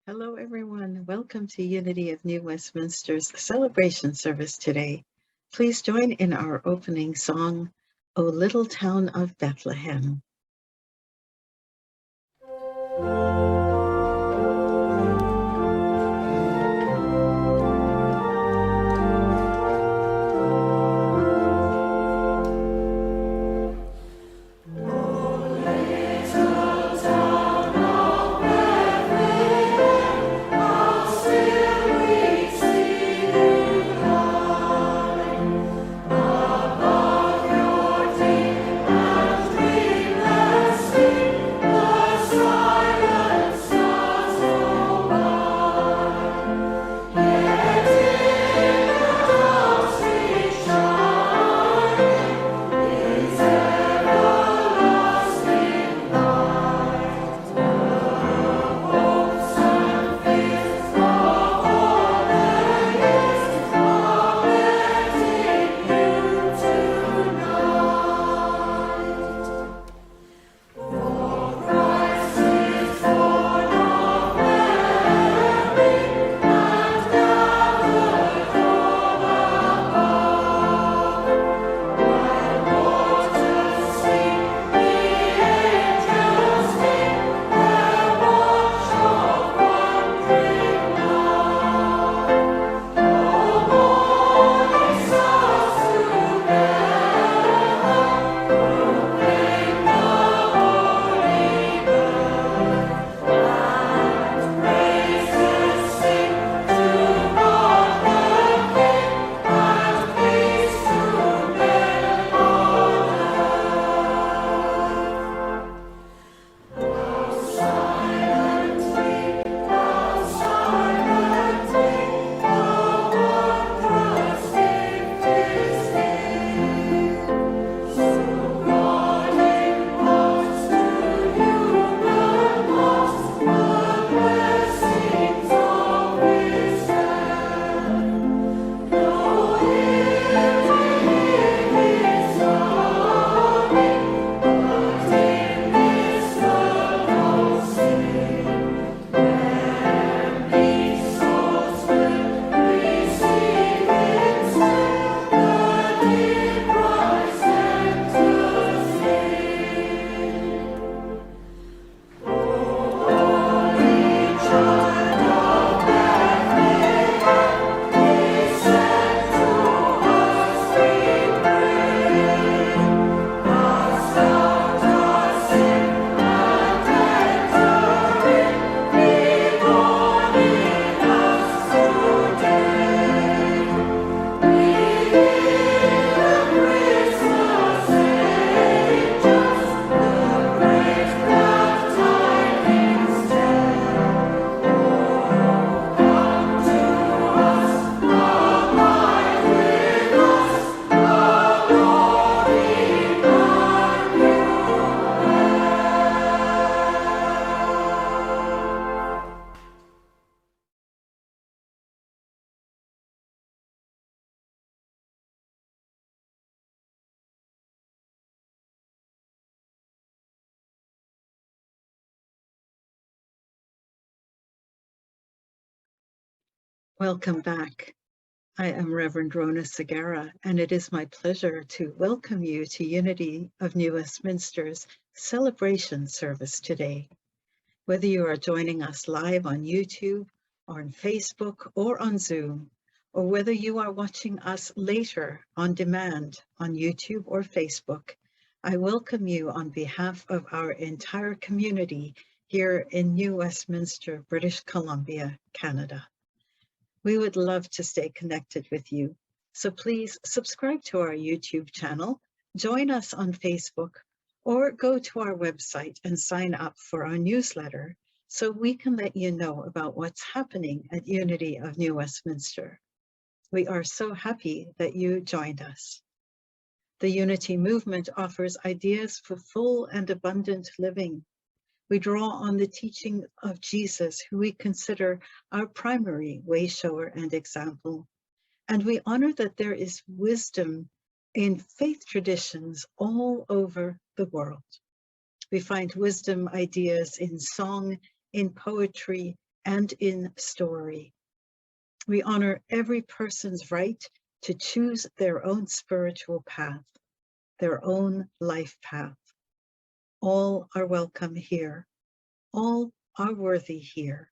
Hello, everyone. Welcome to Unity of New Westminster's celebration service today. Please join in our opening song, O Little Town of Bethlehem. Welcome back. I am Reverend Rhona Segarra, and it is my pleasure to welcome you to Unity of New Westminster's celebration service today. Whether you are joining us live on YouTube, or on Facebook, or on Zoom, or whether you are watching us later on demand on YouTube or Facebook, I welcome you on behalf of our entire community here in New Westminster, British Columbia, Canada. We would love to stay connected with you. So please subscribe to our YouTube channel, join us on Facebook, or go to our website and sign up for our newsletter so we can let you know about what's happening at Unity of New Westminster. We are so happy that you joined us. The Unity movement offers ideas for full and abundant living. We draw on the teaching of Jesus, who we consider our primary way shower and example. And we honor that there is wisdom in faith traditions all over the world. We find wisdom ideas in song, in poetry, and in story. We honor every person's right to choose their own spiritual path, their own life path. All are welcome here. All are worthy here.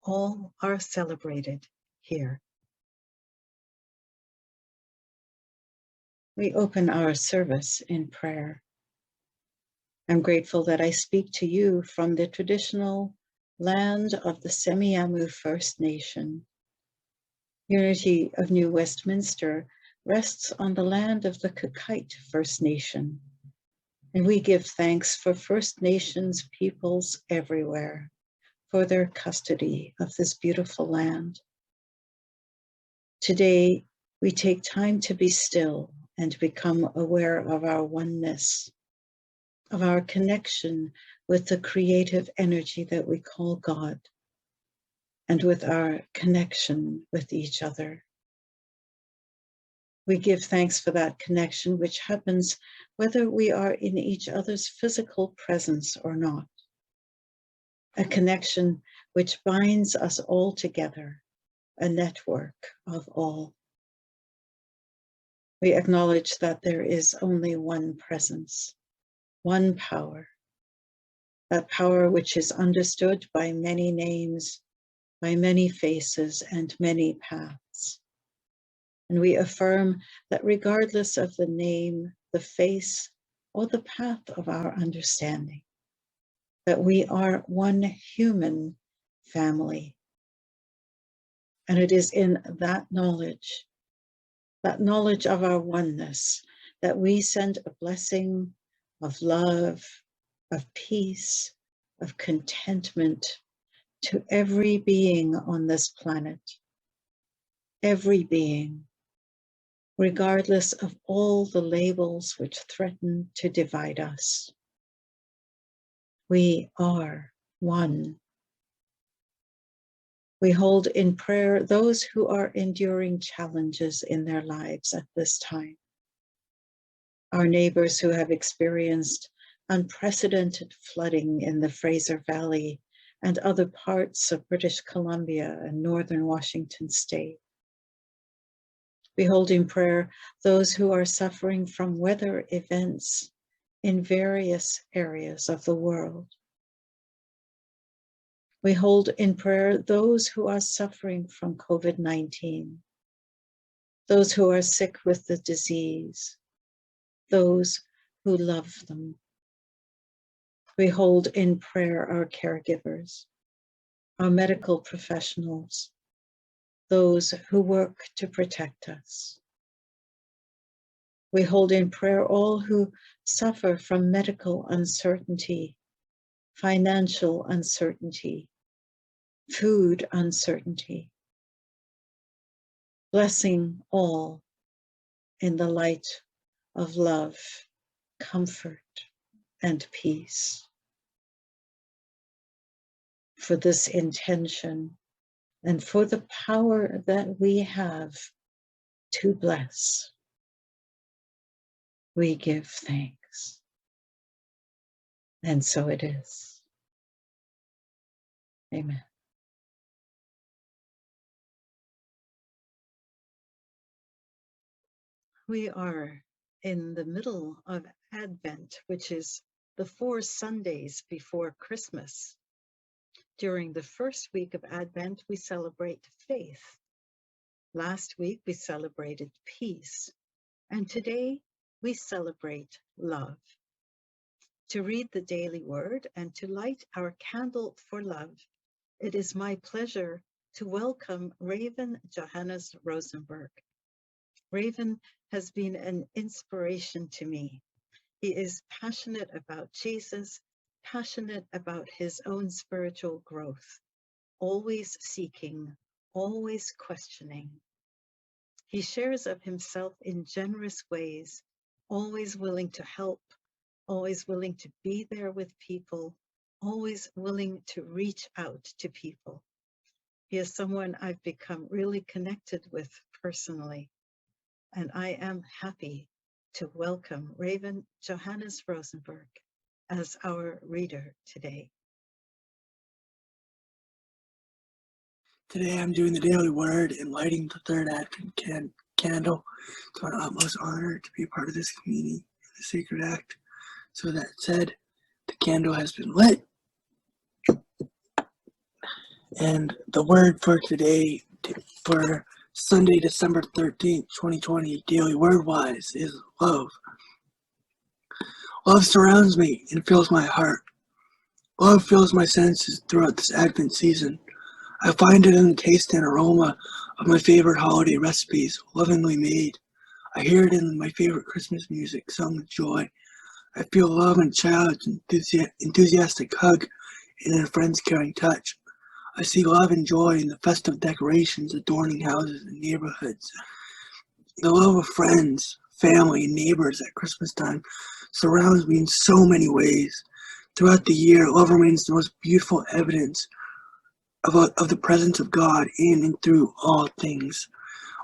All are celebrated here. We open our service in prayer. I'm grateful that I speak to you from the traditional land of the Semiahmoo First Nation. Unity of New Westminster rests on the land of the Kakite First Nation, and we give thanks for First Nations peoples everywhere for their custody of this beautiful land. Today, we take time to be still and become aware of our oneness, of our connection with the creative energy that we call God, and with our connection with each other. We give thanks for that connection, which happens whether we are in each other's physical presence or not. A connection which binds us all together, a network of all. We acknowledge that there is only one presence, one power, that power which is understood by many names, by many faces and many paths. And we affirm that regardless of the name, the face, or the path of our understanding, that we are one human family. And it is in that knowledge of our oneness, that we send a blessing of love, of peace, of contentment to every being on this planet, every being, regardless of all the labels which threaten to divide us. We are one. We hold in prayer those who are enduring challenges in their lives at this time. Our neighbors who have experienced unprecedented flooding in the Fraser Valley and other parts of British Columbia and northern Washington state. We hold in prayer those who are suffering from weather events in various areas of the world. We hold in prayer those who are suffering from COVID-19, those who are sick with the disease, those who love them. We hold in prayer our caregivers, our medical professionals, those who work to protect us. We hold in prayer all who suffer from medical uncertainty, financial uncertainty, food uncertainty, blessing all in the light of love, comfort, and peace. For this intention and for the power that we have to bless, we give thanks. And so it is. Amen. We are in the middle of Advent, which is the 4 Sundays before Christmas. During the first week of Advent, we celebrate faith. Last week, we celebrated peace. And today, we celebrate love. To read the daily word and to light our candle for love, it is my pleasure to welcome Raven Johannes Rosenberg. Raven has been an inspiration to me. He is passionate about Jesus, passionate about his own spiritual growth, always seeking, always questioning. He shares of himself in generous ways, always willing to help, always willing to be there with people, always willing to reach out to people. He is someone I've become really connected with personally, and I am happy to welcome Raven Johannes Rosenberg as our reader today. Today I'm doing the daily word and lighting the third Advent candle. It's my utmost honor to be a part of this community in the sacred act. So that said, the candle has been lit. And the word for today, for Sunday, December 13th, 2020, daily word-wise, is love. Love surrounds me and fills my heart. Love fills my senses throughout this Advent season. I find it in the taste and aroma of my favorite holiday recipes, lovingly made. I hear it in my favorite Christmas music, sung with joy. I feel love in a child's enthusiastic hug and in a friend's caring touch. I see love and joy in the festive decorations adorning houses and neighborhoods. The love of friends, family, and neighbors at Christmas time surrounds me in so many ways. Throughout the year, love remains the most beautiful evidence of the presence of God in and through all things.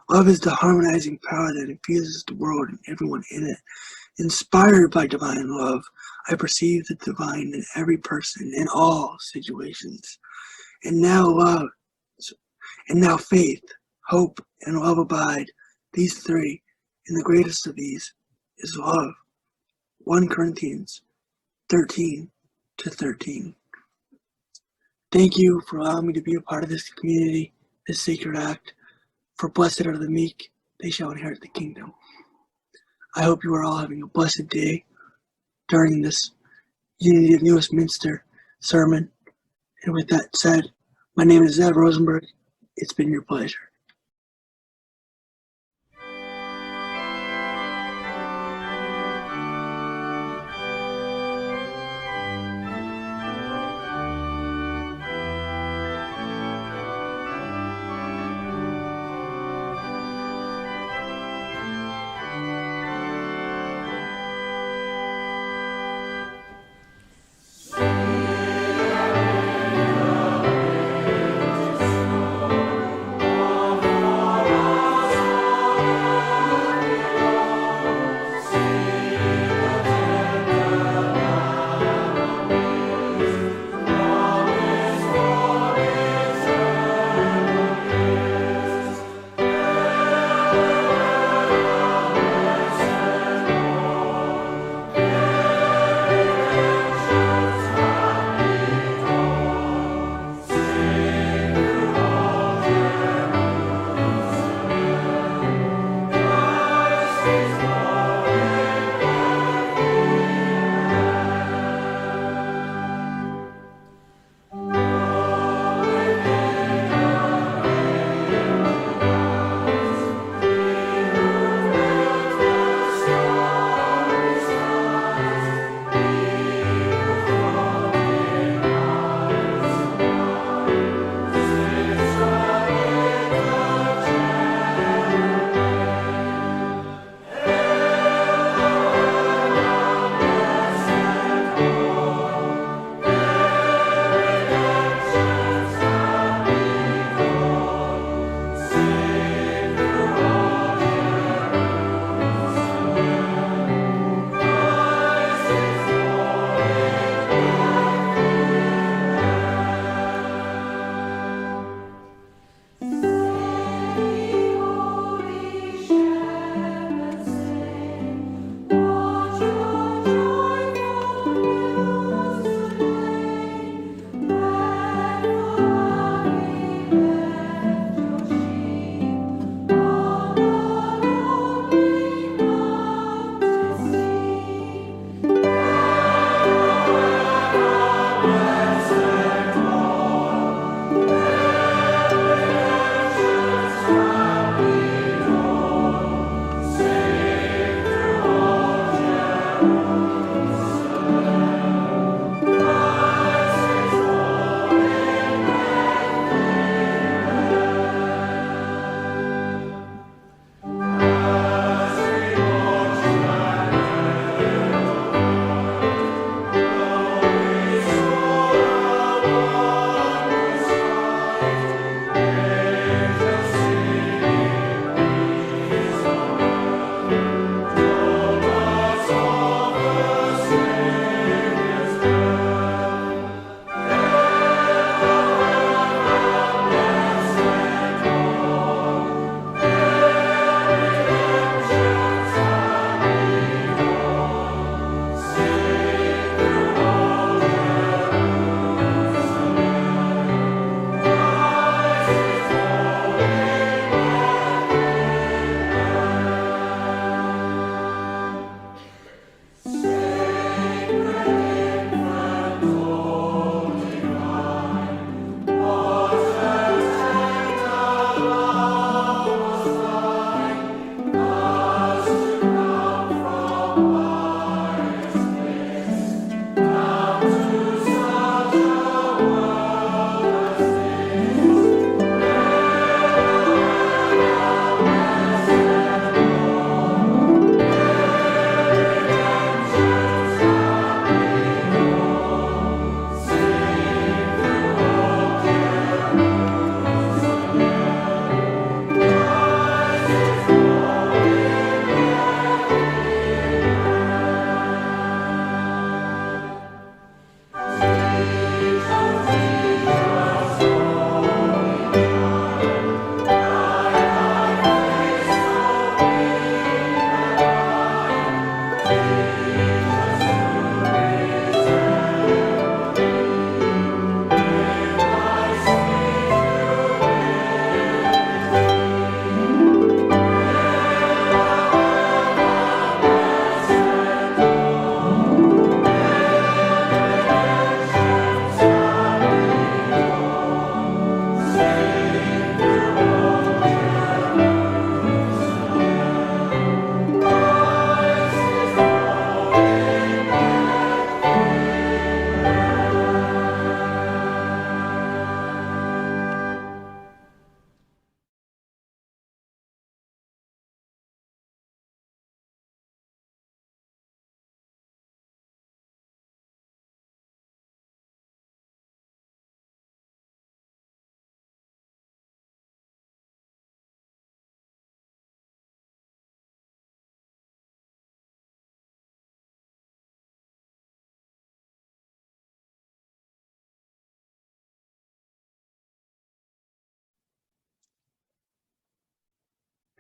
Love is the harmonizing power that infuses the world and everyone in it. Inspired by divine love, I perceive the divine in every person, in all situations. And now love, and now faith, hope, and love abide, these three, and the greatest of these is love. 1 Corinthians 13-13. Thank you for allowing me to be a part of this community, this sacred act. For blessed are the meek, they shall inherit the kingdom. I hope you are all having a blessed day during this Unity of New Westminster sermon. And with that said, my name is Zed Rosenberg. It's been your pleasure.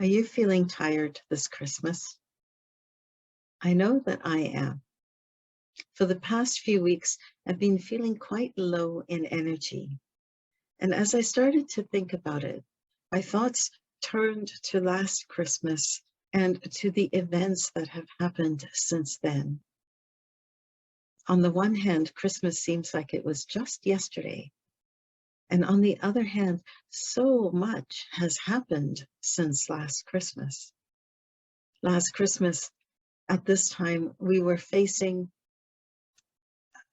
Are you feeling tired this Christmas? I know that I am. For the past few weeks, I've been feeling quite low in energy. And as I started to think about it, my thoughts turned to last Christmas and to the events that have happened since then. On the one hand, Christmas seems like it was just yesterday. And on the other hand, so much has happened since last Christmas. Last Christmas, at this time, we were facing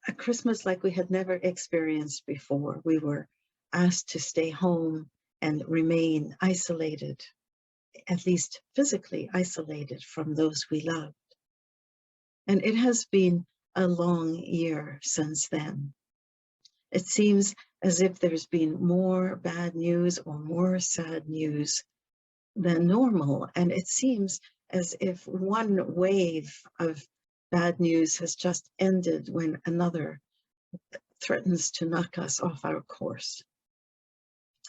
a Christmas like we had never experienced before. We were asked to stay home and remain isolated, at least physically isolated from those we loved. And it has been a long year since then. It seems as if there's been more bad news or more sad news than normal. And it seems as if one wave of bad news has just ended when another threatens to knock us off our course.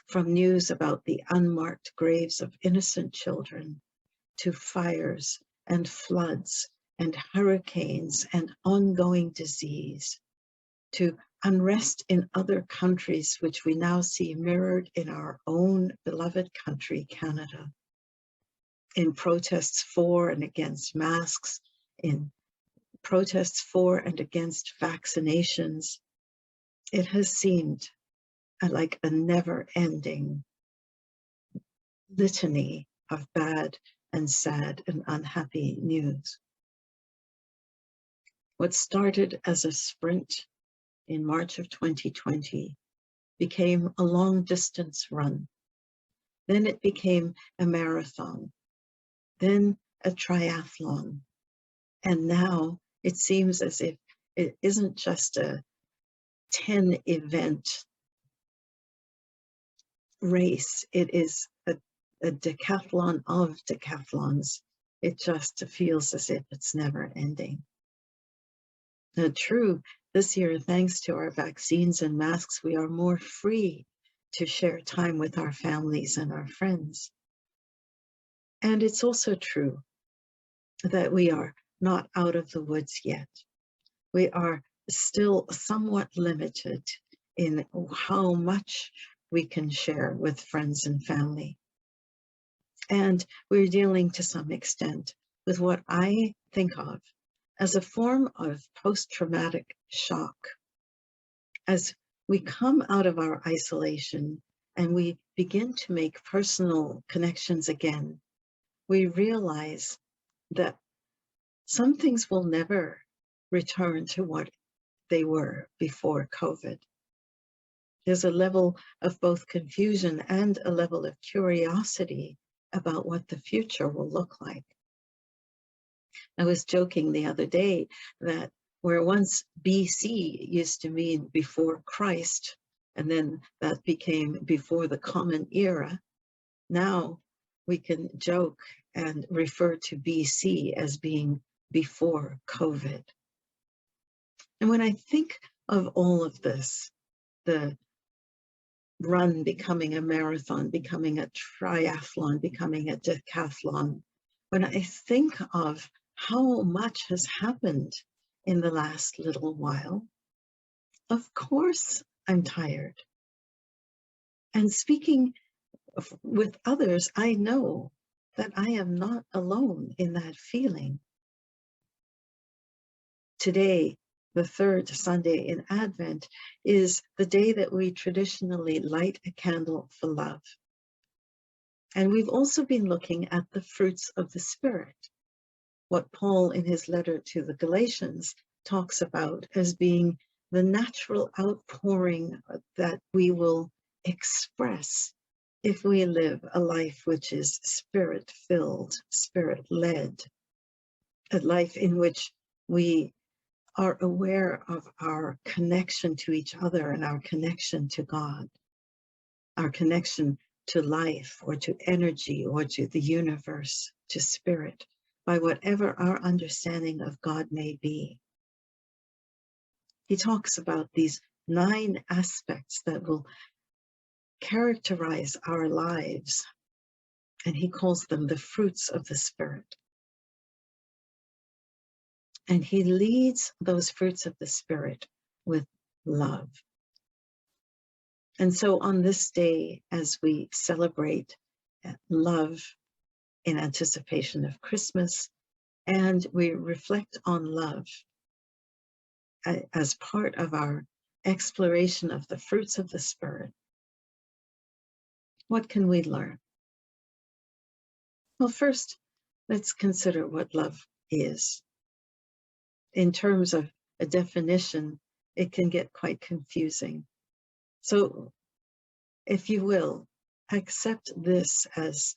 From news about the unmarked graves of innocent children, to fires and floods and hurricanes and ongoing disease, to unrest in other countries, which we now see mirrored in our own beloved country, Canada, in protests for and against masks, in protests for and against vaccinations. It has seemed like a never-ending litany of bad and sad and unhappy news. What started as a sprint in March of 2020 became a long-distance run. Then it became a marathon, then a triathlon. And now it seems as if it isn't just a 10-event race, it is a decathlon of decathlons. It just feels as if it's never ending. Now, true, this year, thanks to our vaccines and masks, we are more free to share time with our families and our friends. And it's also true that we are not out of the woods yet. We are still somewhat limited in how much we can share with friends and family. And we're dealing to some extent with what I think of as a form of post-traumatic shock. As we come out of our isolation and we begin to make personal connections again, we realize that some things will never return to what they were before COVID. There's a level of both confusion and a level of curiosity about what the future will look like. I was joking the other day that where once BC used to mean before Christ, and then that became before the Common Era, now we can joke and refer to BC as being before COVID. And when I think of all of this, the run becoming a marathon, becoming a triathlon, becoming a decathlon, when I think of how much has happened in the last little while, of course I'm tired. And speaking with others, I know that I am not alone in that feeling. Today, the third Sunday in Advent, is the day that we traditionally light a candle for love. And we've also been looking at the fruits of the Spirit, what Paul in his letter to the Galatians talks about as being the natural outpouring that we will express if we live a life which is Spirit-filled, Spirit-led, a life in which we are aware of our connection to each other and our connection to God, our connection to life or to energy or to the universe, to spirit, by whatever our understanding of God may be. He talks about these 9 aspects that will characterize our lives, and he calls them the fruits of the Spirit. And he leads those fruits of the Spirit with love. And so on this day, as we celebrate love in anticipation of Christmas, and we reflect on love as part of our exploration of the fruits of the Spirit, what can we learn? Well, first, let's consider what love is. In terms of a definition, it can get quite confusing. So, if you will, accept this as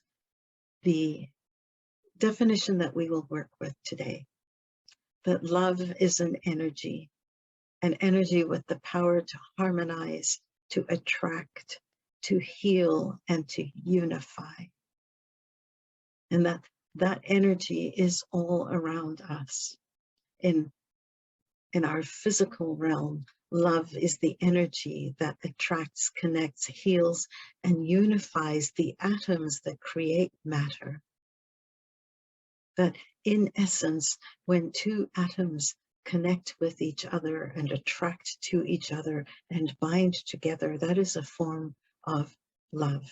the definition that we will work with today, that love is an energy with the power to harmonize, to attract, to heal, and to unify. And that energy is all around us. In our physical realm, love is the energy that attracts, connects, heals, and unifies the atoms that create matter. That in essence, when 2 atoms connect with each other and attract to each other and bind together, that is a form of love.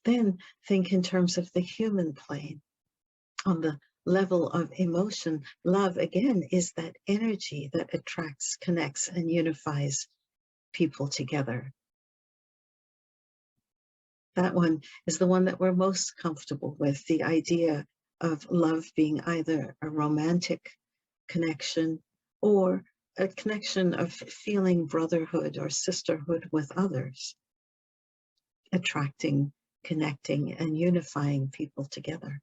Then think in terms of the human plane. On the level of emotion, love again is that energy that attracts, connects, and unifies people together. That one is the one that we're most comfortable with, the idea of love being either a romantic connection or a connection of feeling brotherhood or sisterhood with others, attracting, connecting, and unifying people together.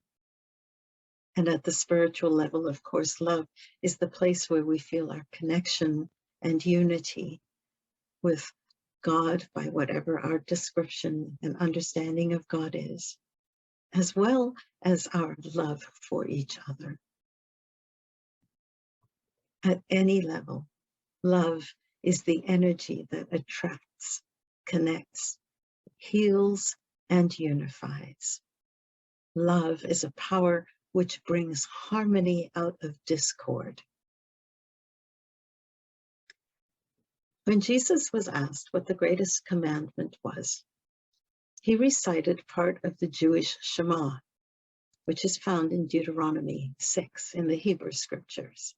And at the spiritual level, of course, love is the place where we feel our connection and unity with God, by whatever our description and understanding of God is, as well as our love for each other. At any level, love is the energy that attracts, connects, heals, and unifies. Love is a power which brings harmony out of discord. When Jesus was asked what the greatest commandment was, he recited part of the Jewish Shema, which is found in Deuteronomy 6 in the Hebrew scriptures.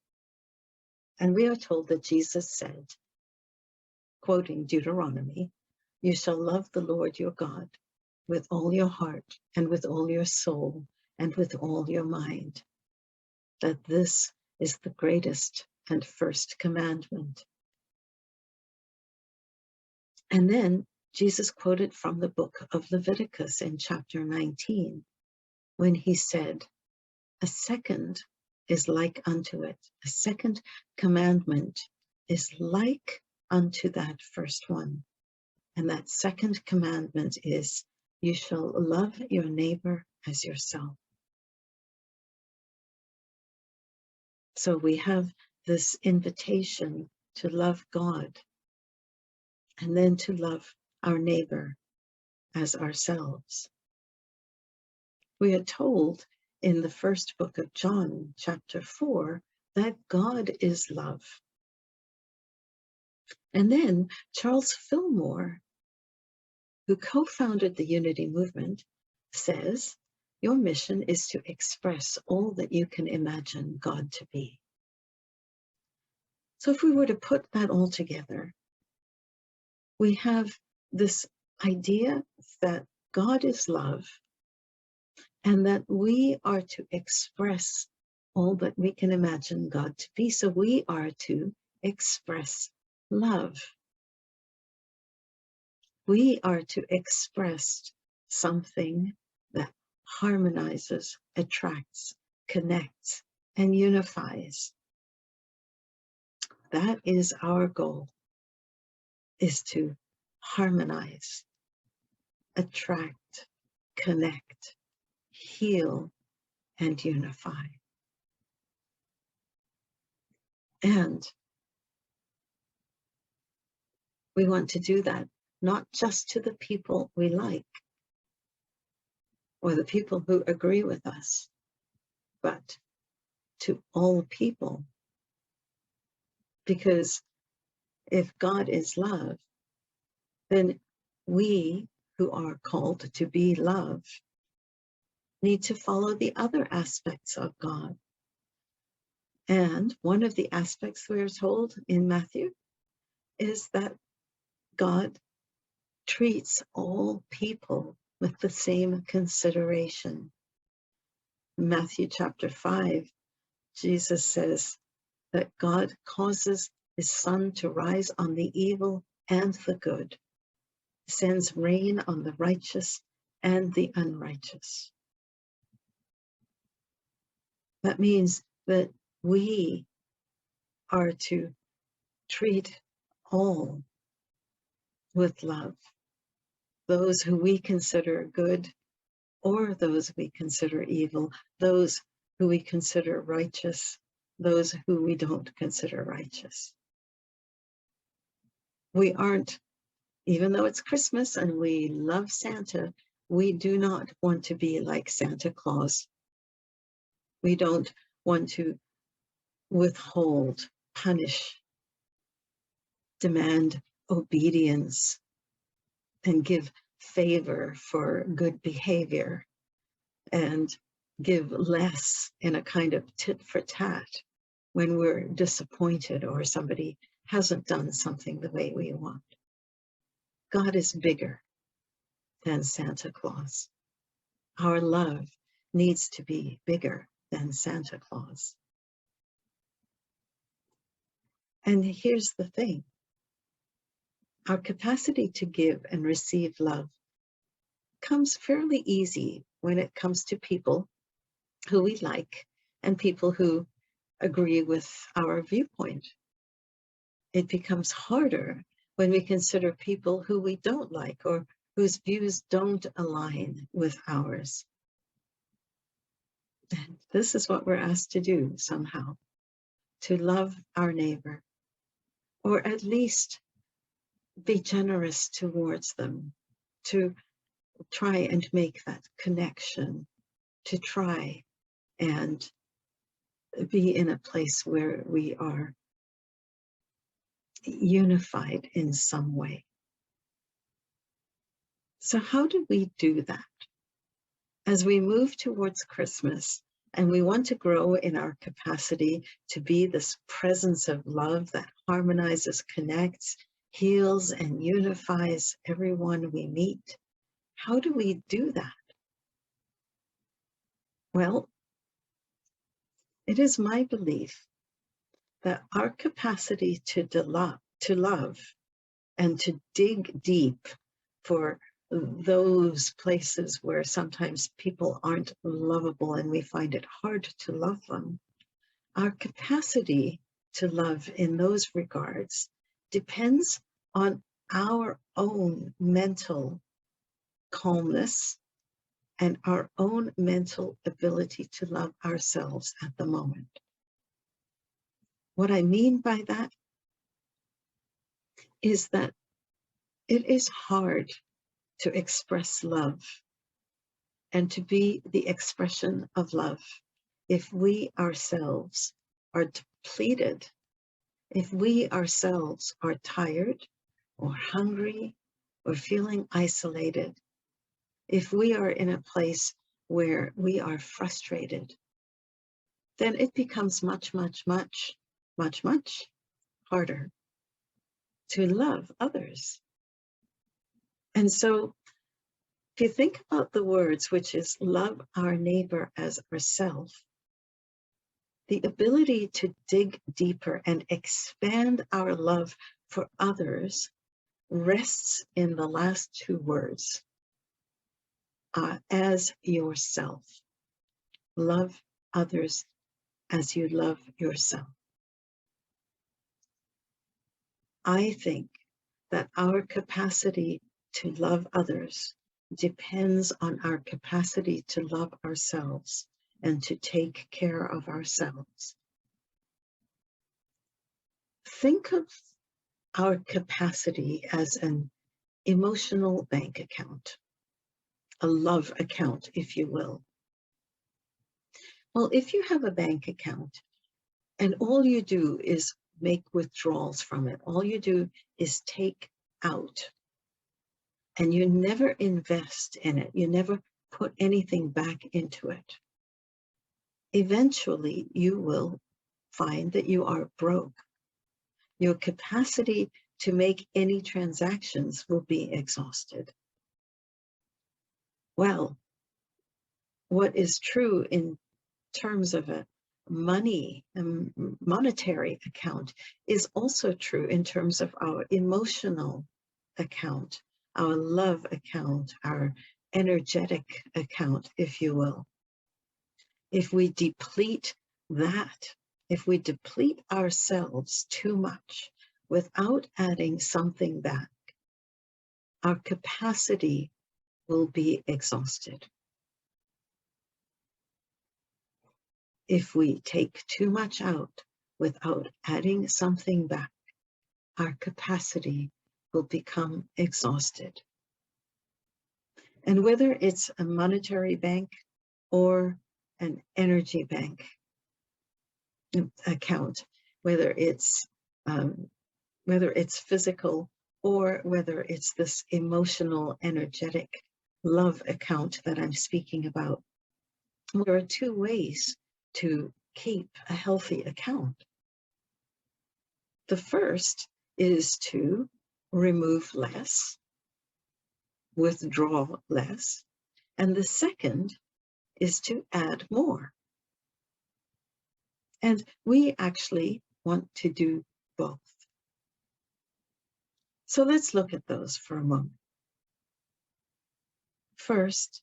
And we are told that Jesus said, quoting Deuteronomy, "You shall love the Lord your God with all your heart and with all your soul and with all your mind, that this is the greatest and first commandment." And then Jesus quoted from the book of Leviticus in chapter 19, when he said, "A second is like unto it. A second commandment is like unto that first one. And that second commandment is, you shall love your neighbor as yourself." So we have this invitation to love God and then to love our neighbor as ourselves. We are told in the first book of John, chapter 4, that God is love. And then Charles Fillmore, who co-founded the Unity movement, says, your mission is to express all that you can imagine God to be. So if we were to put that all together, we have this idea that God is love, and that we are to express all that we can imagine God to be. So we are to express love. We are to express something that harmonizes, attracts, connects, and unifies. That is our goal, is to harmonize, attract, connect, heal, and unify. And we want to do that not just to the people we like or the people who agree with us, but to all people. Because if God is love, then we who are called to be love need to follow the other aspects of God. And one of the aspects we're told in Matthew is that God treats all people with the same consideration. Matthew chapter 5, Jesus says that God causes his sun to rise on the evil and the good, sends rain on the righteous and the unrighteous. That means that we are to treat all with love, those who we consider good or those we consider evil, those who we consider righteous, those who we don't consider righteous. We aren't, even though it's Christmas and we love Santa, we do not want to be like Santa Claus. We don't want to withhold, punish, demand obedience, and give favor for good behavior, and give less in a kind of tit for tat when we're disappointed or somebody hasn't done something the way we want. God is bigger than Santa Claus. Our love needs to be bigger than Santa Claus. And here's the thing. Our capacity to give and receive love comes fairly easy when it comes to people who we like and people who agree with our viewpoint. It becomes harder when we consider people who we don't like or whose views don't align with ours. And this is what we're asked to do somehow, to love our neighbor, or at least be generous towards them, to try and make that connection, to try and be in a place where we are unified in some way. So how do we do that? As we move towards Christmas and we want to grow in our capacity to be this presence of love that harmonizes, connects, heals, and unifies everyone we meet, how do we do that? Well, it is my belief that our capacity to love and to dig deep for those places where sometimes people aren't lovable and we find it hard to love them, our capacity to love in those regards depends on our own mental calmness and our own mental ability to love ourselves at the moment. What I mean by that is that it is hard to express love and to be the expression of love if we ourselves are depleted, if we ourselves are tired or hungry or feeling isolated, if we are in a place where we are frustrated, then it becomes much harder to love others. And so if you think about the words, which is love our neighbor as ourselves, the ability to dig deeper and expand our love for others rests in the last two words, as yourself. Love others as you love yourself. I think that our capacity to love others depends on our capacity to love ourselves and to take care of ourselves. Think of our capacity as an emotional bank account, a love account, if you will. Well, if you have a bank account and all you do is make withdrawals from it, all you do is take out, and you never invest in it, you never put anything back into it, eventually you will find that you are broke. Your capacity to make any transactions will be exhausted. Well, what is true in terms of a monetary account is also true in terms of our emotional account, our love account, our energetic account, if you will. If we deplete that, if we deplete ourselves too much without adding something back, our capacity will be exhausted. If we take too much out without adding something back, our capacity will become exhausted. And whether it's a monetary bank or an energy bank account, whether it's physical or whether it's this emotional, energetic love account that I'm speaking about, there are two ways to keep a healthy account. The first is to remove less, withdraw less, and the second is to add more. And we actually want to do both. So let's look at those for a moment. First,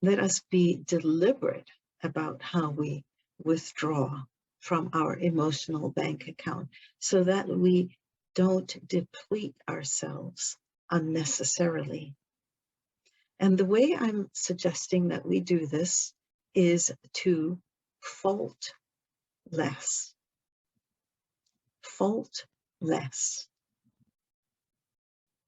let us be deliberate about how we withdraw from our emotional bank account so that we don't deplete ourselves unnecessarily. And the way I'm suggesting that we do this is to fault less. Fault less.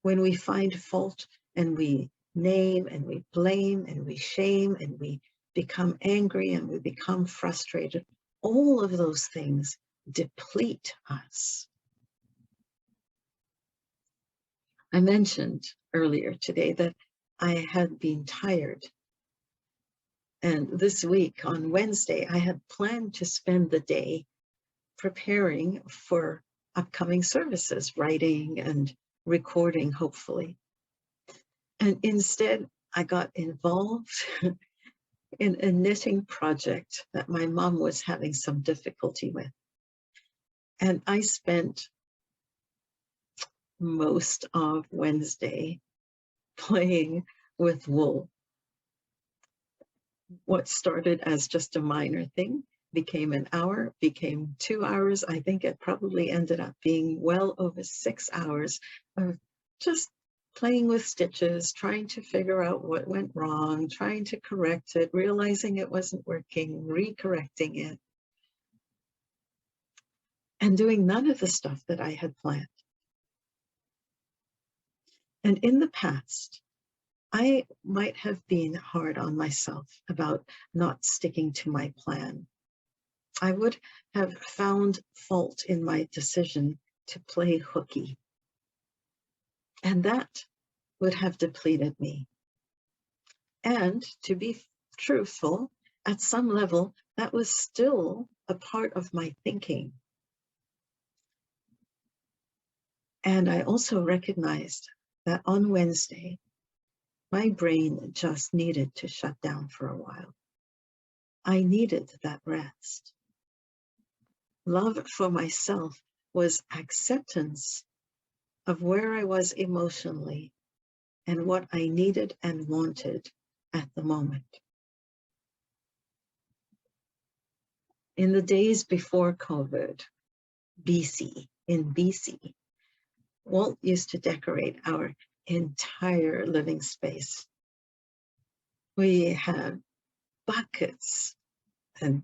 When we find fault and we name and we blame and we shame and we become angry and we become frustrated, all of those things deplete us. I mentioned earlier today that I had been tired. And this week on Wednesday, I had planned to spend the day preparing for upcoming services, writing and recording, hopefully. And instead, I got involved in a knitting project that my mom was having some difficulty with. And I spent most of Wednesday playing with wool. What started as just a minor thing became an hour, became 2 hours. I think it probably ended up being well over 6 hours of just playing with stitches, trying to figure out what went wrong, trying to correct it, realizing it wasn't working, recorrecting it, and doing none of the stuff that I had planned. And in the past, I might have been hard on myself about not sticking to my plan. I would have found fault in my decision to play hooky. And that would have depleted me. And to be truthful, at some level, that was still a part of my thinking. And I also recognized that on Wednesday, my brain just needed to shut down for a while. I needed that rest. Love for myself was acceptance of where I was emotionally and what I needed and wanted at the moment. In the days before COVID, in BC, Walt used to decorate our entire living space. We had buckets and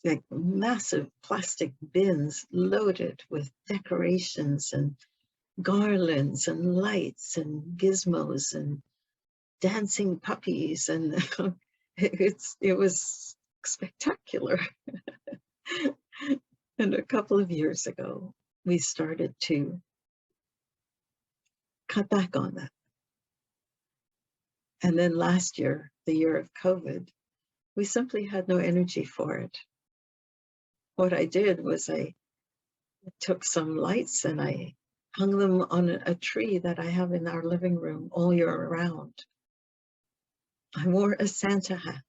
like massive plastic bins loaded with decorations and garlands and lights and gizmos and dancing puppies, and it was spectacular. And a couple of years ago, we started to cut back on that. And then last year, the year of COVID, we simply had no energy for it. What I did was I took some lights and I hung them on a tree that I have in our living room all year round. I wore a Santa hat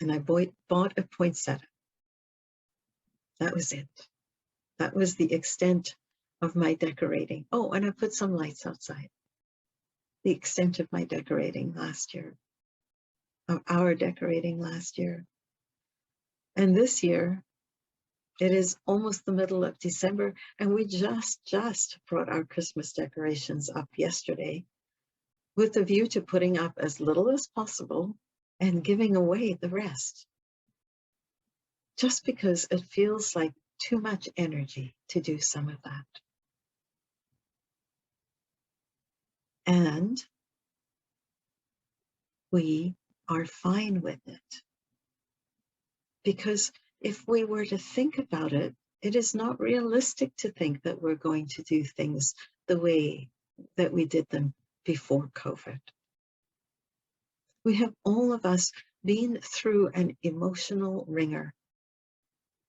and I bought a poinsettia. That was it. That was the extent of my decorating. Oh, and I put some lights outside. The extent of my decorating last year, of our decorating last year. And this year, it is almost the middle of December, and we just brought our Christmas decorations up yesterday with a view to putting up as little as possible and giving away the rest. Just because it feels like too much energy to do some of that. And we are fine with it. Because if we were to think about it, it is not realistic to think that we're going to do things the way that we did them before COVID. We have all of us been through an emotional wringer.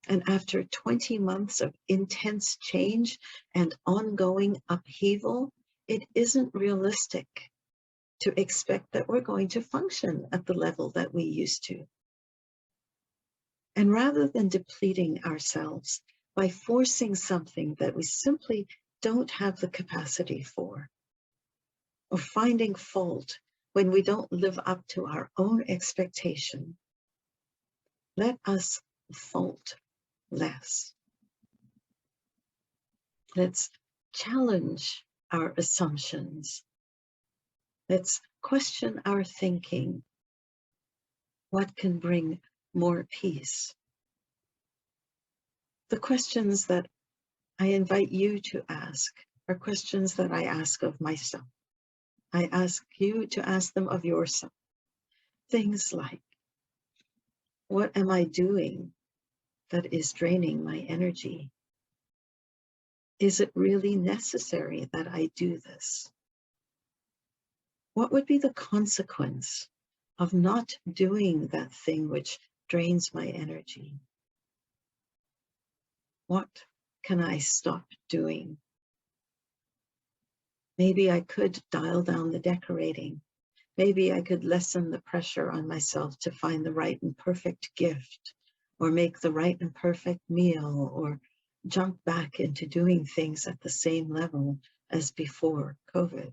And after 20 months of intense change and ongoing upheaval, it isn't realistic to expect that we're going to function at the level that we used to. And rather than depleting ourselves by forcing something that we simply don't have the capacity for, or finding fault when we don't live up to our own expectation, let us fault less. Let's challenge our assumptions. Let's question our thinking. What can bring more peace? The questions that I invite you to ask are questions that I ask of myself. I ask you to ask them of yourself. Things like, what am I doing that is draining my energy? Is it really necessary that I do this? What would be the consequence of not doing that thing which drains my energy? What can I stop doing? Maybe I could dial down the decorating. Maybe I could lessen the pressure on myself to find the right and perfect gift, or make the right and perfect meal, or jump back into doing things at the same level as before COVID.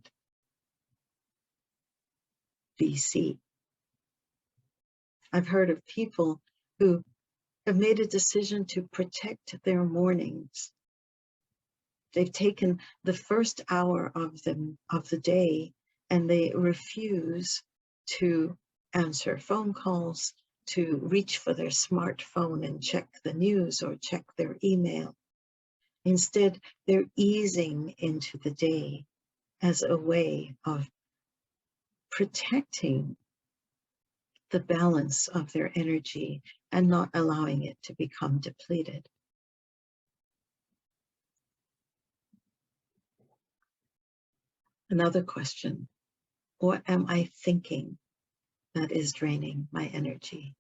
BC. I've heard of people who have made a decision to protect their mornings. They've taken the first hour of the day and they refuse to answer phone calls, to reach for their smartphone and check the news or check their email. Instead, they're easing into the day as a way of protecting the balance of their energy and not allowing it to become depleted. Another question, what am I thinking that is draining my energy?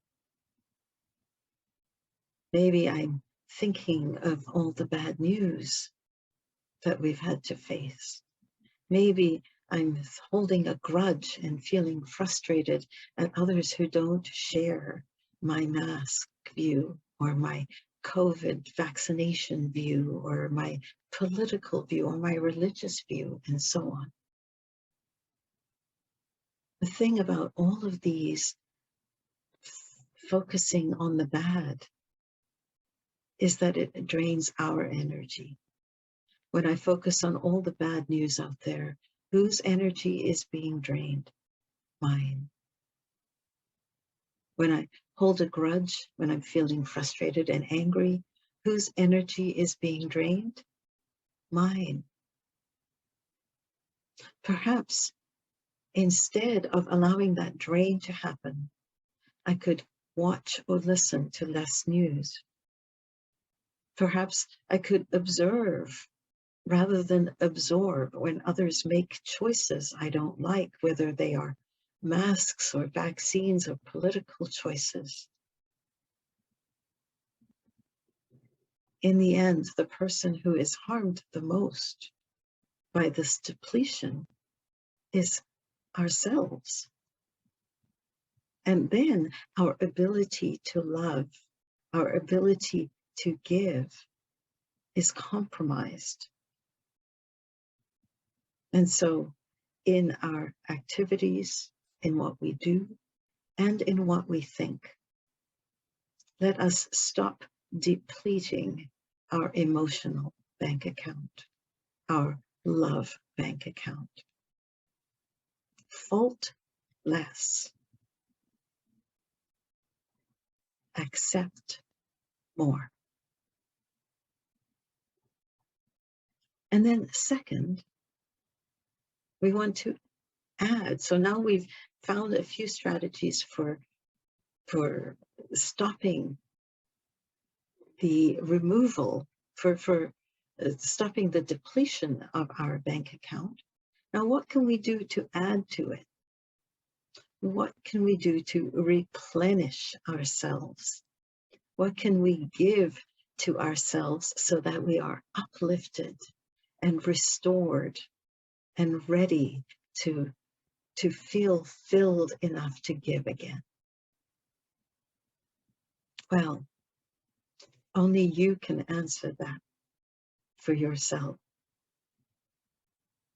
Maybe I'm thinking of all the bad news that we've had to face. Maybe I'm holding a grudge and feeling frustrated at others who don't share my mask view or my COVID vaccination view or my political view or my religious view and so on. The thing about all of these focusing on the bad is that it drains our energy. When I focus on all the bad news out there, whose energy is being drained? Mine. When I hold a grudge, when I'm feeling frustrated and angry, whose energy is being drained? Mine. Perhaps instead of allowing that drain to happen, I could watch or listen to less news. Perhaps I could observe rather than absorb when others make choices I don't like, whether they are masks or vaccines or political choices. In the end, the person who is harmed the most by this depletion is ourselves. And then our ability to love, our ability to give is compromised. And so in our activities, in what we do, and in what we think, let us stop depleting our emotional bank account, our love bank account. Fault less. Accept more. And then second, we want to add. So now we've found a few strategies for stopping the removal, for stopping the depletion of our bank account. Now, what can we do to add to it? What can we do to replenish ourselves? What can we give to ourselves so that we are uplifted and restored and ready to feel filled enough to give again? Well, only you can answer that for yourself.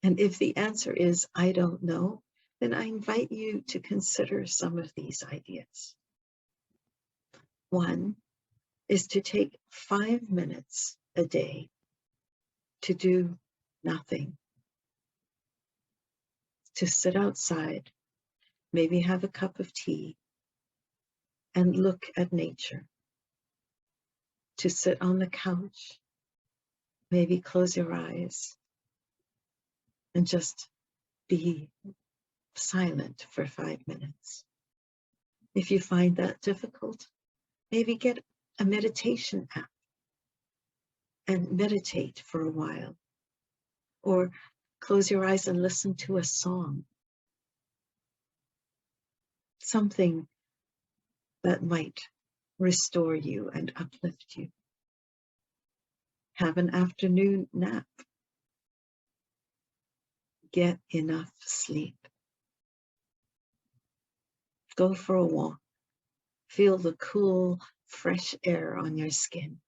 And if the answer is, I don't know, then I invite you to consider some of these ideas. One is to take 5 minutes a day to do nothing, to sit outside, maybe have a cup of tea, and look at nature, to sit on the couch, maybe close your eyes, and just be silent for 5 minutes. If you find that difficult, maybe get a meditation app and meditate for a while, or close your eyes and listen to a song, something that might restore you and uplift you. Have an afternoon nap. Get enough sleep. Go for a walk. Feel the cool, fresh air on your skin.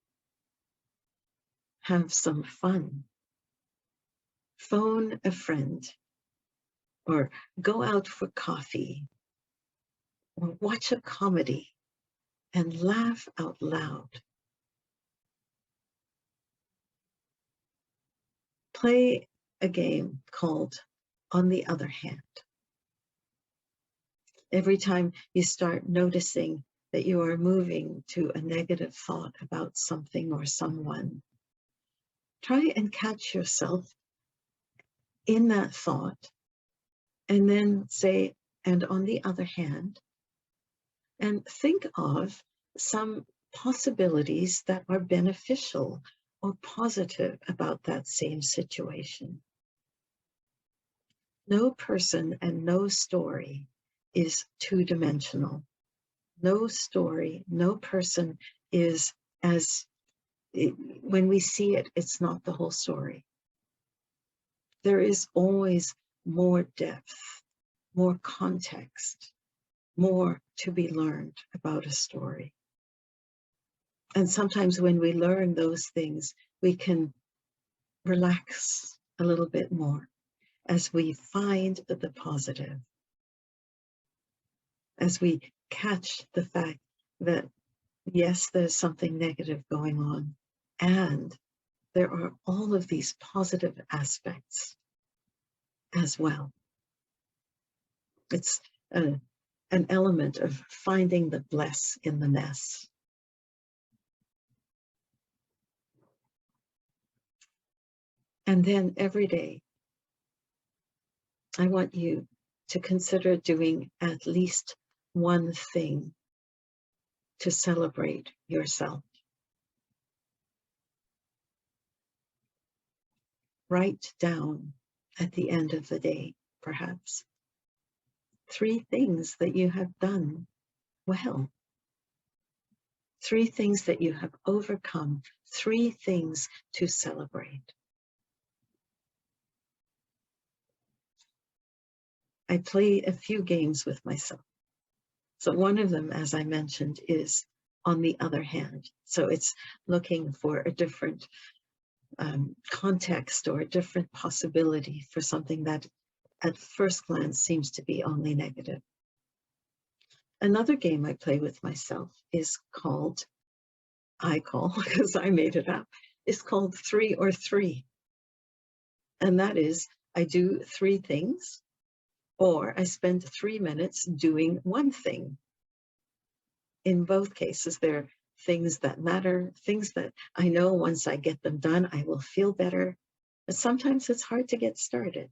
Have some fun. Phone a friend, or go out for coffee, or watch a comedy and laugh out loud. Play a game called On the Other Hand. Every time you start noticing that you are moving to a negative thought about something or someone, try and catch yourself in that thought and then say, and on the other hand, and think of some possibilities that are beneficial or positive about that same situation. No person and no story is two-dimensional. No story, no person is when we see it, it's not the whole story. There is always more depth, more context, more to be learned about a story. And sometimes when we learn those things, we can relax a little bit more as we find the positive, as we catch the fact that, yes, there's something negative going on, and there are all of these positive aspects as well. It's an element of finding the bless in the mess. And then every day, I want you to consider doing at least one thing to celebrate yourself. Write down at the end of the day, perhaps, 3 things that you have done well, 3 things that you have overcome, 3 things to celebrate. I play a few games with myself. So one of them, as I mentioned, is on the other hand. So it's looking for a different context or a different possibility for something that at first glance seems to be only negative. Another game I play with myself is called, because I made it up, is called 3 or 3. And that is, I do 3 things, or I spend 3 minutes doing 1 thing. In both cases, they're things that matter, things that I know once I get them done, I will feel better. But sometimes it's hard to get started.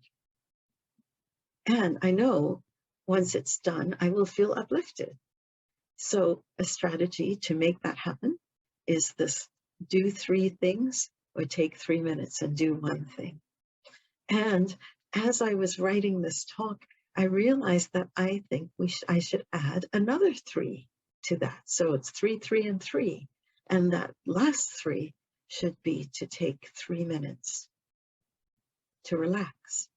And I know once it's done, I will feel uplifted. So a strategy to make that happen is this: do 3 things or take 3 minutes and do 1 thing. And as I was writing this talk, I realized that I think I should add another 3 to that. So it's 3, 3, and 3. And that last 3 should be to take 3 minutes to relax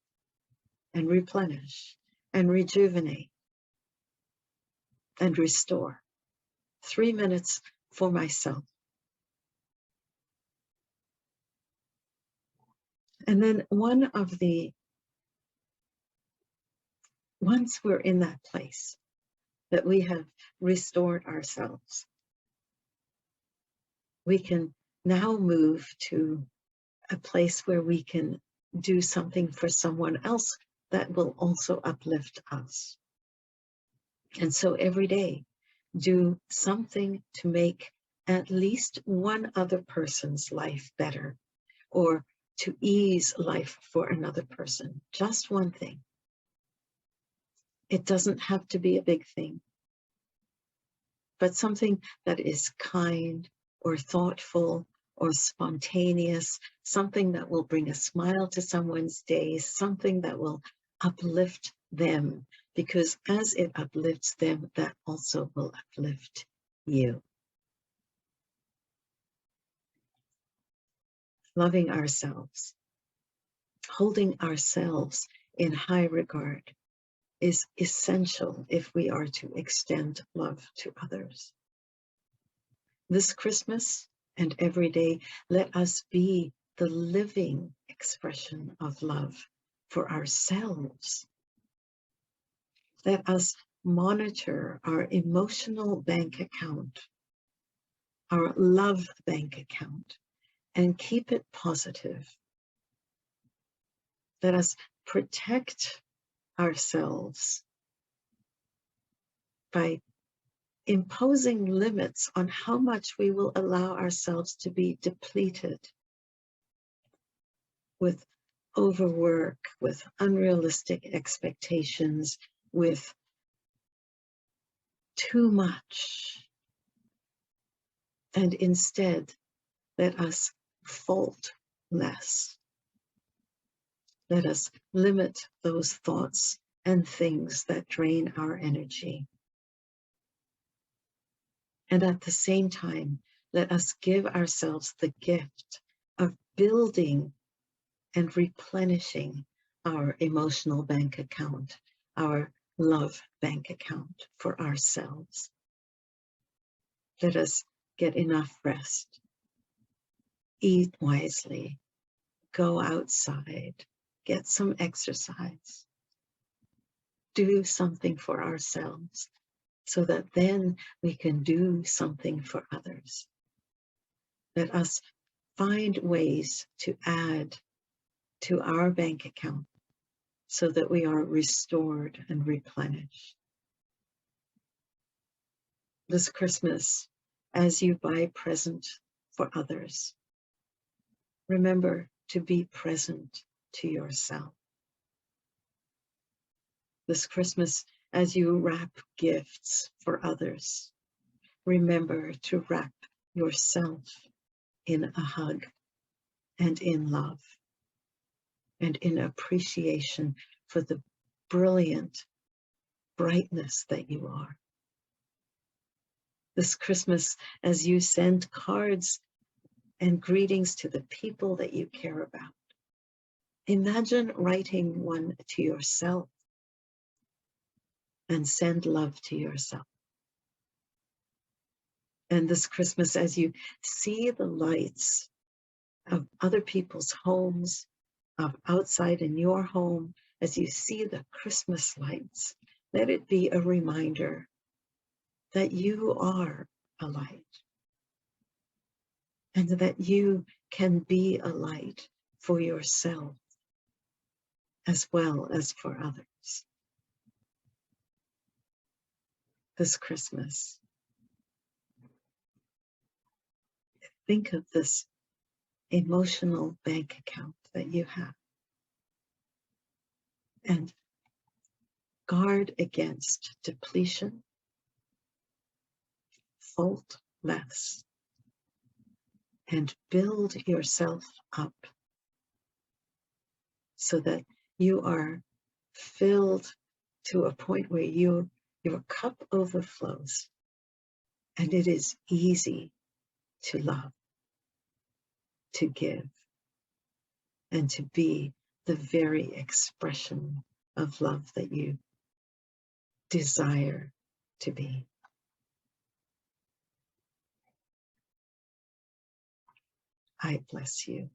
and replenish and rejuvenate and restore. 3 minutes for myself. And then once we're in that place that we have restored ourselves, we can now move to a place where we can do something for someone else that will also uplift us. And so every day, do something to make at least one other person's life better, or to ease life for another person. Just 1 thing. It doesn't have to be a big thing, but something that is kind or thoughtful or spontaneous, something that will bring a smile to someone's day, something that will uplift them, because as it uplifts them, that also will uplift you. Loving ourselves, holding ourselves in high regard is essential if we are to extend love to others. This Christmas and every day, let us be the living expression of love for ourselves. Let us monitor our emotional bank account, our love bank account, and keep it positive. Let us protect ourselves by imposing limits on how much we will allow ourselves to be depleted with overwork, with unrealistic expectations, with too much. And instead, let us fault less. Let us limit those thoughts and things that drain our energy. And at the same time, let us give ourselves the gift of building and replenishing our emotional bank account, our love bank account for ourselves. Let us get enough rest, eat wisely, go outside, get some exercise, do something for ourselves so that then we can do something for others. Let us find ways to add to our bank account so that we are restored and replenished. This Christmas, as you buy present for others, remember to be present to yourself. This Christmas, as you wrap gifts for others, remember to wrap yourself in a hug and in love and in appreciation for the brilliant brightness that you are. This Christmas, as you send cards and greetings to the people that you care about, imagine writing one to yourself and send love to yourself. And this Christmas, as you see the lights of other people's homes, of outside in your home, as you see the Christmas lights, let it be a reminder that you are a light and that you can be a light for yourself as well as for others. This Christmas, think of this emotional bank account that you have and guard against depletion, faultless, and build yourself up so that you are filled to a point where your cup overflows and it is easy to love, to give, and to be the very expression of love that you desire to be. I bless you.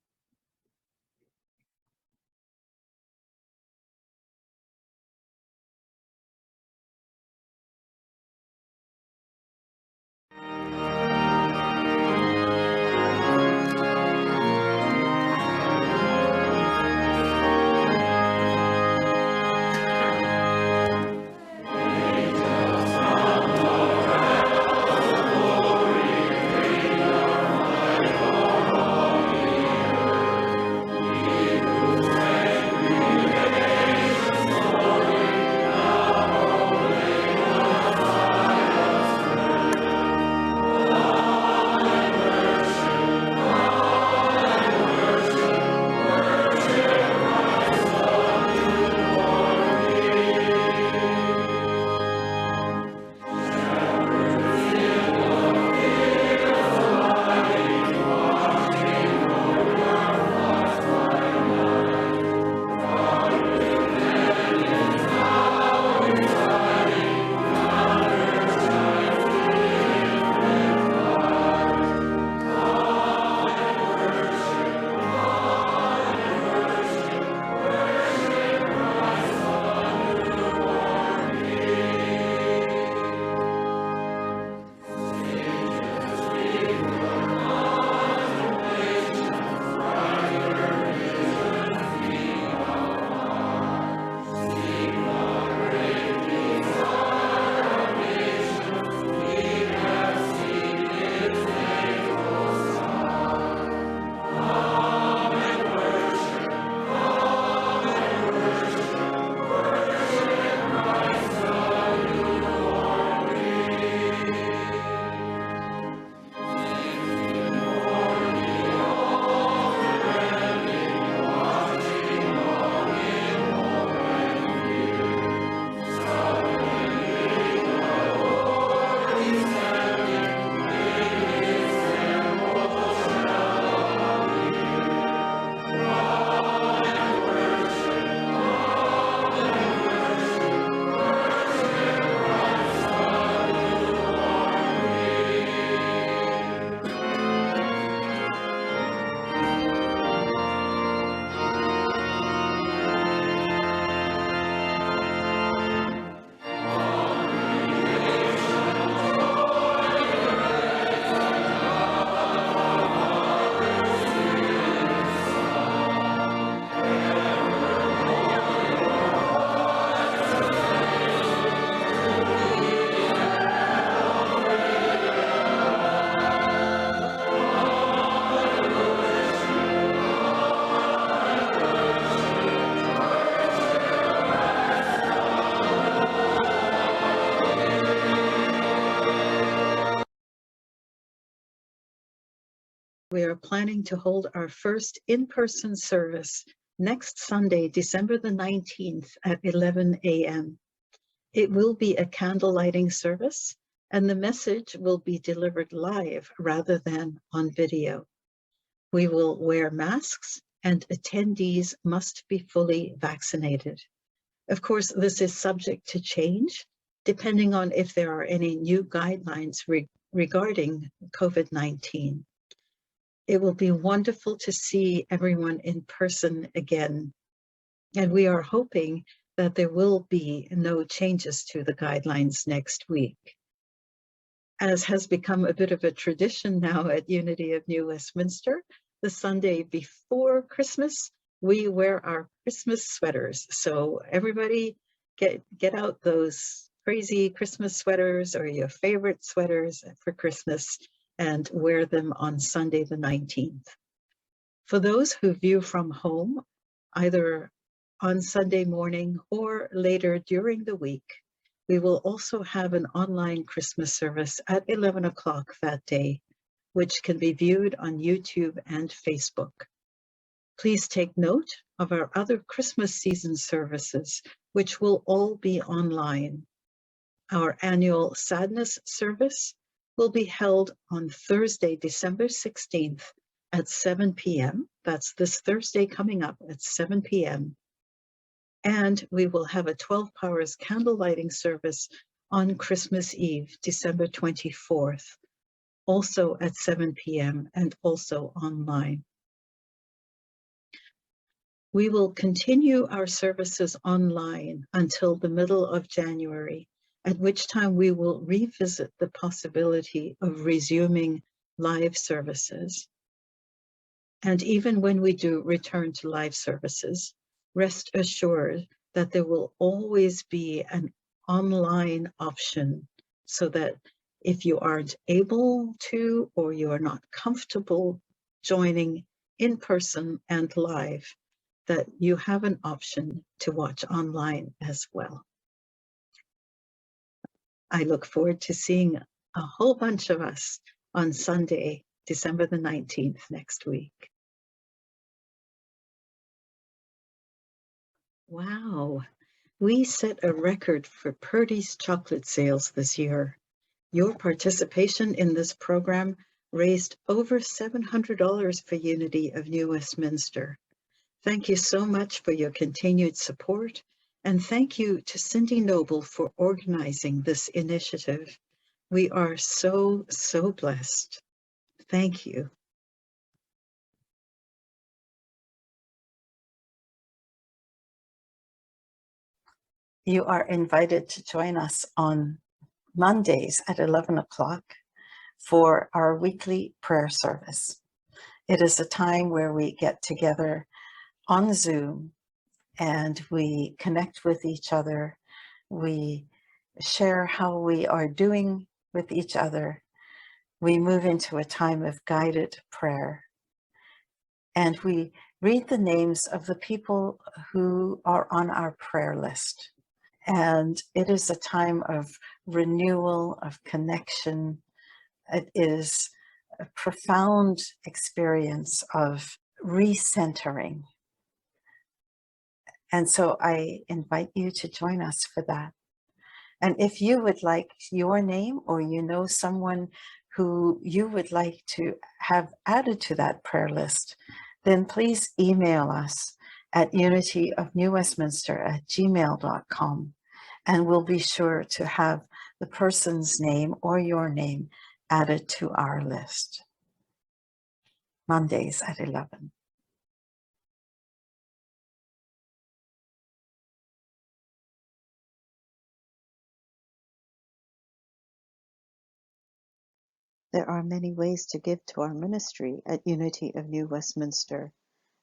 we are planning to hold our first in-person service next Sunday, December the 19th at 11 a.m. It will be a candle lighting service, and the message will be delivered live rather than on video. We will wear masks, and attendees must be fully vaccinated. Of course, this is subject to change, depending on if there are any new guidelines regarding COVID-19. It will be wonderful to see everyone in person again, and we are hoping that there will be no changes to the guidelines next week. As has become a bit of a tradition now at Unity of New Westminster, the Sunday before Christmas, we wear our Christmas sweaters. So everybody get out those crazy Christmas sweaters or your favorite sweaters for Christmas and wear them on Sunday the 19th. For those who view from home, either on Sunday morning or later during the week, we will also have an online Christmas service at 11 o'clock that day, which can be viewed on YouTube and Facebook. Please take note of our other Christmas season services, which will all be online. Our annual Sadness service will be held on Thursday, December 16th at 7 p.m. That's this Thursday coming up at 7 p.m. And we will have a 12 Powers candle lighting service on Christmas Eve, December 24th, also at 7 p.m. and also online. We will continue our services online until the middle of January, at which time we will revisit the possibility of resuming live services. And even when we do return to live services, rest assured that there will always be an online option so that if you aren't able to or you are not comfortable joining in person and live, that you have an option to watch online as well. I look forward to seeing a whole bunch of us on Sunday, December the 19th next week. Wow, we set a record for Purdy's chocolate sales this year. Your participation in this program raised over $700 for Unity of New Westminster. Thank you so much for your continued support, and thank you to Cindy Noble for organizing this initiative. We are so blessed. Thank you. You are invited to join us on Mondays at 11 o'clock for our weekly prayer service. It is a time where we get together on Zoom and we connect with each other. We share how we are doing with each other. We move into a time of guided prayer. And we read the names of the people who are on our prayer list. And it is a time of renewal, of connection. It is a profound experience of recentering. And so I invite you to join us for that. And if you would like your name or you know someone who you would like to have added to that prayer list, then please email us at unityofnewwestminster@gmail.com, and we'll be sure to have the person's name or your name added to our list. Mondays at 11. There are many ways to give to our ministry at Unity of New Westminster,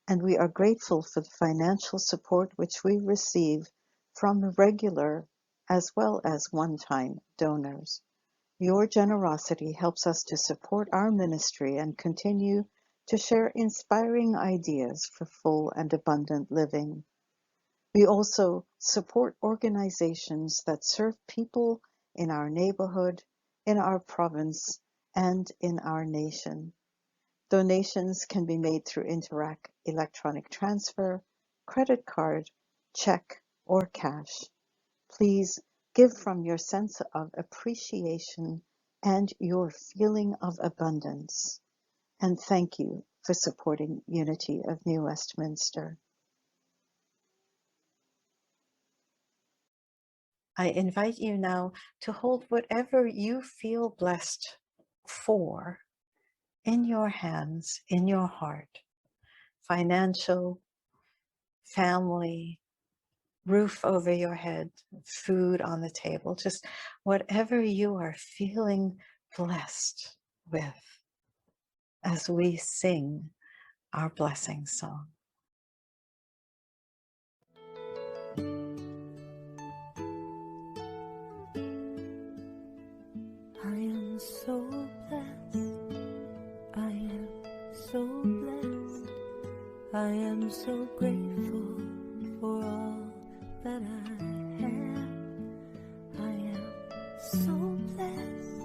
and we are grateful for the financial support which we receive from regular as well as one-time donors. Your generosity helps us to support our ministry and continue to share inspiring ideas for full and abundant living. We also support organizations that serve people in our neighborhood, in our province, and in our nation. Donations can be made through Interac electronic transfer, credit card, check, or cash. Please give from your sense of appreciation and your feeling of abundance. And thank you for supporting Unity of New Westminster. I invite you now to hold whatever you feel blessed for in your hands, in your heart. Financial, family, roof over your head, food on the table, just whatever you are feeling blessed with as we sing our blessing song. I am so blessed. I am so blessed. I am so grateful for all that I have. I am so blessed.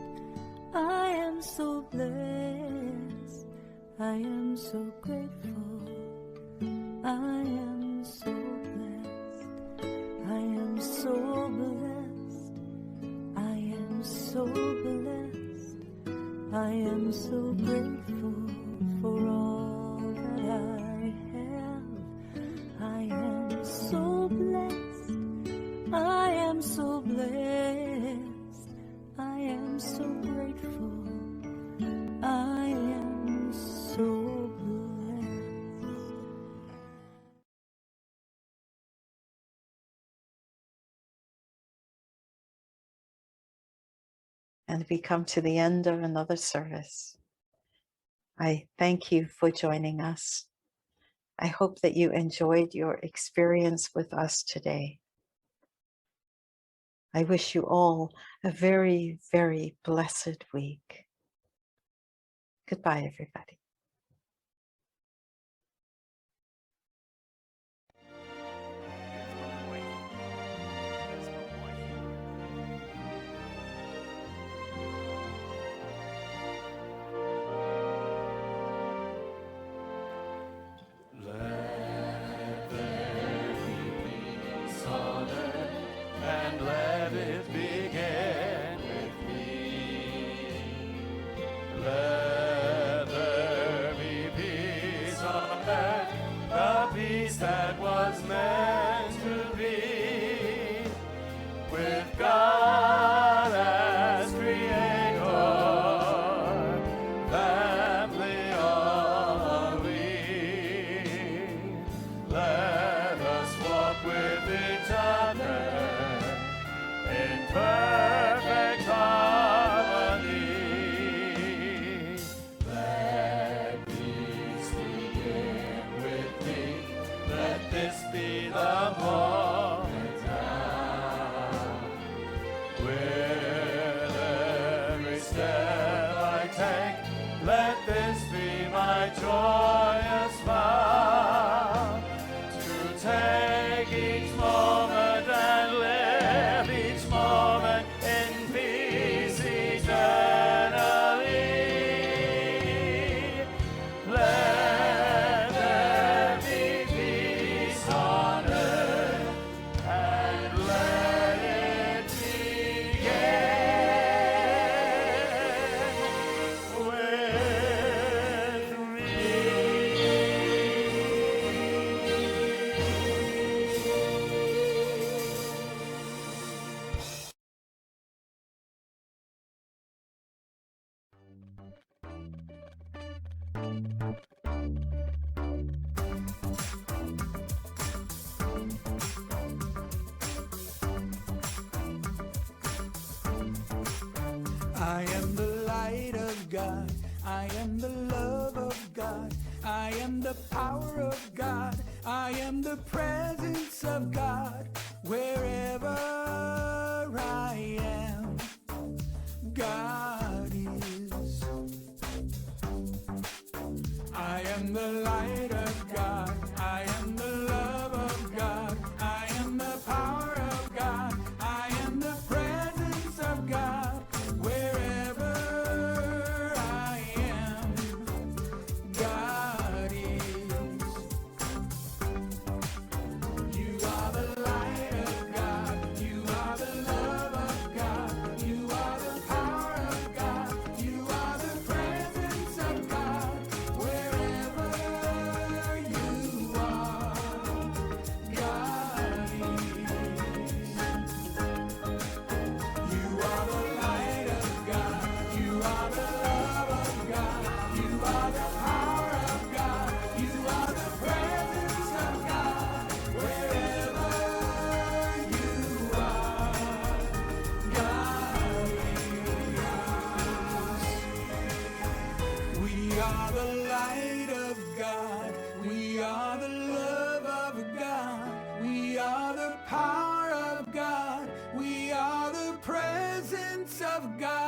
I am so blessed. I am so grateful. I am so blessed. I am so blessed. I am so blessed. I am so grateful for all that I have. I am so blessed. I am so blessed. I am so grateful. I am so blessed. And we come to the end of another service. I thank you for joining us. I hope that you enjoyed your experience with us today. I wish you all a very, very blessed week. Goodbye, everybody. And let it begin with me. Let there be peace on earth, the peace that was meant to be, with God as creator, family all we. Let us walk with each other in perfect harmony. Let peace begin with me. Let this be the moment now. With every step I take, let this be my joyous vow. To take each moment and live each moment in peace eternally. Let there be peace on earth, and let it begin with me. I am the light of God. I am the love of God. I am the power of God. I am the presence of God. Wherever I am, God is. I am the light of God. I am the love of God. I am the power of God. I am the presence of God. Wherever I am, are the light of God. We are the love of God. We are the power of God. We are the presence of God.